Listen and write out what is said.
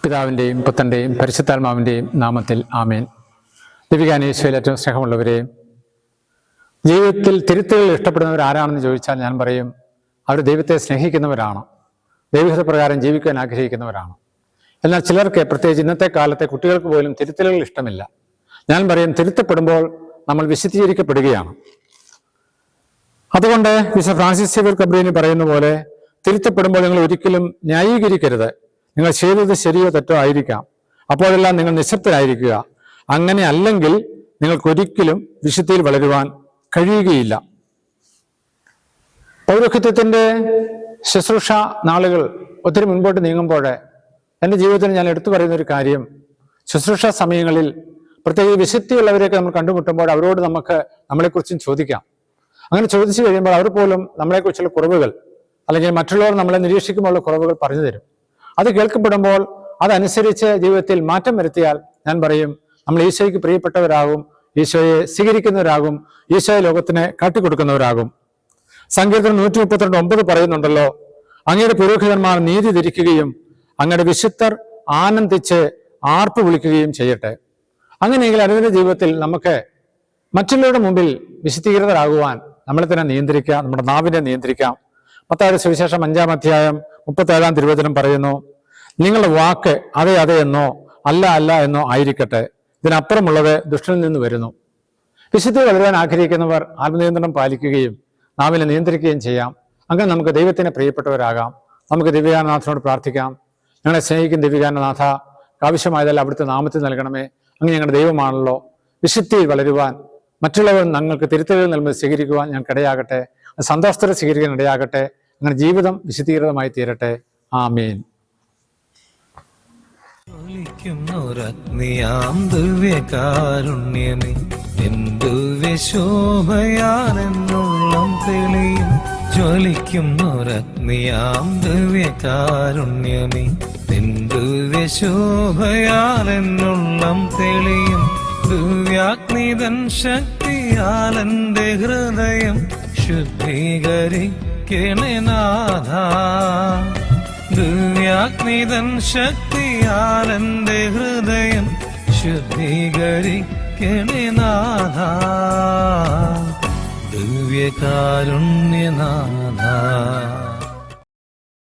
പിതാവിൻ്റെയും പുത്രൻ്റെയും പരിശുദ്ധാത്മാവിൻ്റെയും നാമത്തിൽ ആമേൻ. ദൈവികാനീശ്വരയിൽ ഏറ്റവും സ്നേഹമുള്ളവരെ, ജീവിതത്തിൽ തിരുത്തുകൾ ഇഷ്ടപ്പെടുന്നവർ ആരാണെന്ന് ചോദിച്ചാൽ ഞാൻ പറയും, അവർ ദൈവത്തെ സ്നേഹിക്കുന്നവരാണ്, ദൈവഹിത പ്രകാരം ജീവിക്കാൻ ആഗ്രഹിക്കുന്നവരാണ്. എന്നാൽ ചിലർക്ക്, പ്രത്യേകിച്ച് ഇന്നത്തെ കാലത്തെ കുട്ടികൾക്ക് പോലും തിരുത്തലുകൾ ഇഷ്ടമില്ല. ഞാൻ പറയും, തിരുത്തപ്പെടുമ്പോൾ നമ്മൾ വിശദീകരിക്കപ്പെടുകയാണ്. അതുകൊണ്ട് വിശുദ്ധ ഫ്രാൻസിസ് സേവ്യർ കബ്രീനി പറയുന്ന പോലെ, തിരുത്തപ്പെടുമ്പോൾ നിങ്ങൾ ഒരിക്കലും ന്യായീകരിക്കരുത്. നിങ്ങൾ ചെയ്തത് ശരിയോ തെറ്റോ ആയിരിക്കാം, അപ്പോഴെല്ലാം നിങ്ങൾ നിശബ്ദരായിരിക്കുക. അങ്ങനെ അല്ലെങ്കിൽ നിങ്ങൾക്കൊരിക്കലും വിശുദ്ധിയിൽ വളരുവാൻ കഴിയുകയില്ല. പൗരോഹിത്യത്തിൻ്റെ ശുശ്രൂഷ നാളുകൾ ഒത്തിരി മുൻപോട്ട് നീങ്ങുമ്പോൾ എൻ്റെ ജീവിതത്തിൽ ഞാൻ എടുത്തു പറയുന്ന ഒരു കാര്യം, ശുശ്രൂഷ സമയങ്ങളിൽ പ്രത്യേകിച്ച് വിശുദ്ധിയുള്ളവരെയൊക്കെ നമ്മൾ കണ്ടുമുട്ടുമ്പോൾ അവരോട് നമുക്ക് നമ്മളെക്കുറിച്ചും ചോദിക്കാം. അങ്ങനെ ചോദിച്ചു കഴിയുമ്പോൾ അവർ പോലും നമ്മളെക്കുറിച്ചുള്ള കുറവുകൾ, അല്ലെങ്കിൽ മറ്റുള്ളവർ നമ്മളെ നിരീക്ഷിക്കുമ്പോഴുള്ള കുറവുകൾ പറഞ്ഞു തരും. അത് കേൾക്കപ്പെടുമ്പോൾ അതനുസരിച്ച് ജീവിതത്തിൽ മാറ്റം വരുത്തിയാൽ ഞാൻ പറയും, നമ്മൾ ഈശോയ്ക്ക് പ്രിയപ്പെട്ടവരാകും, ഈശോയെ സ്വീകരിക്കുന്നവരാകും, ഈശോയെ ലോകത്തിന് കാട്ടിക്കൊടുക്കുന്നവരാകും. സങ്കീർത്തനം 132:9 പറയുന്നുണ്ടല്ലോ, അങ്ങയുടെ പുരോഹിതന്മാർ നീതി ധരിക്കുകയും അങ്ങയുടെ വിശുദ്ധർ ആനന്ദിച്ച് ആർപ്പ് വിളിക്കുകയും ചെയ്യട്ടെ. അങ്ങനെയെങ്കിൽ അനുദിന ജീവിതത്തിൽ നമുക്ക് മറ്റുള്ളവരുടെ മുമ്പിൽ വിശുദ്ധീകൃതരാകുവാൻ നമ്മളെ തന്നെ നിയന്ത്രിക്കാം, നമ്മുടെ നാവിനെ നിയന്ത്രിക്കാം. മത്തായിയുടെ സുവിശേഷം 5-ാം അധ്യായം 37-ാം തിരുവചനം പറയുന്നു, നിങ്ങളുടെ വാക്ക് അതെ അതെ എന്നോ അല്ല അല്ല എന്നോ ആയിരിക്കട്ടെ, ഇതിനപ്പുറമുള്ളത് ദുഷ്ടനിൽ നിന്ന് വരുന്നു. വിശുദ്ധി വളരാൻ ആഗ്രഹിക്കുന്നവർ ആത്മനിയന്ത്രണം പാലിക്കുകയും നാവിനെ നിയന്ത്രിക്കുകയും ചെയ്യാം. അങ്ങനെ നമുക്ക് ദൈവത്തിന് പ്രിയപ്പെട്ടവരാകാം. നമുക്ക് ദിവ്യകാരണനാഥനോട് പ്രാർത്ഥിക്കാം. ഞങ്ങളെ സ്നേഹിക്കുന്ന ദിവ്യകാരണനാഥ, ആവശ്യമായതല്ല അവിടുത്തെ നാമത്തിൽ നൽകണമേ. അങ്ങ് ഞങ്ങളുടെ ദൈവമാണല്ലോ. വിശുദ്ധിയിൽ വളരുവാൻ, മറ്റുള്ളവർ ഞങ്ങൾക്ക് തിരുത്തലുകൾ നൽകുന്നത് സ്വീകരിക്കുവാൻ ഞങ്ങൾക്കിടയാകട്ടെ. സന്തോഷത്തോടെ സ്വീകരിക്കാൻ ഇടയാകട്ടെ. അങ്ങനെ ജീവിതം വിശുദ്ധീകൃതമായി തീരട്ടെ. ആമേൻ. ദിവ്യകാരുണ്യമേ, ശോഭയാലെന്നുള്ളം തെളിയും. ജ്വലിക്കുന്നൊരഗ്നിയാം ദിവ്യകാരുണ്യമേ, ശോഭയാലെന്നുള്ളം തെളിയും. ദിവ്യാഗ്നിതൻ ശക്തിയാലെന്റെ ഹൃദയം ശുദ്ധീകരിക്കണേ നാഥ. ദിവ്യാഗ്നിതൻ ശക്തിയാലെന്റെ ഹൃദയം ശുദ്ധീകരിക്കണേ നാഥ. ദിവ്യകാരുണ്യനാഥ.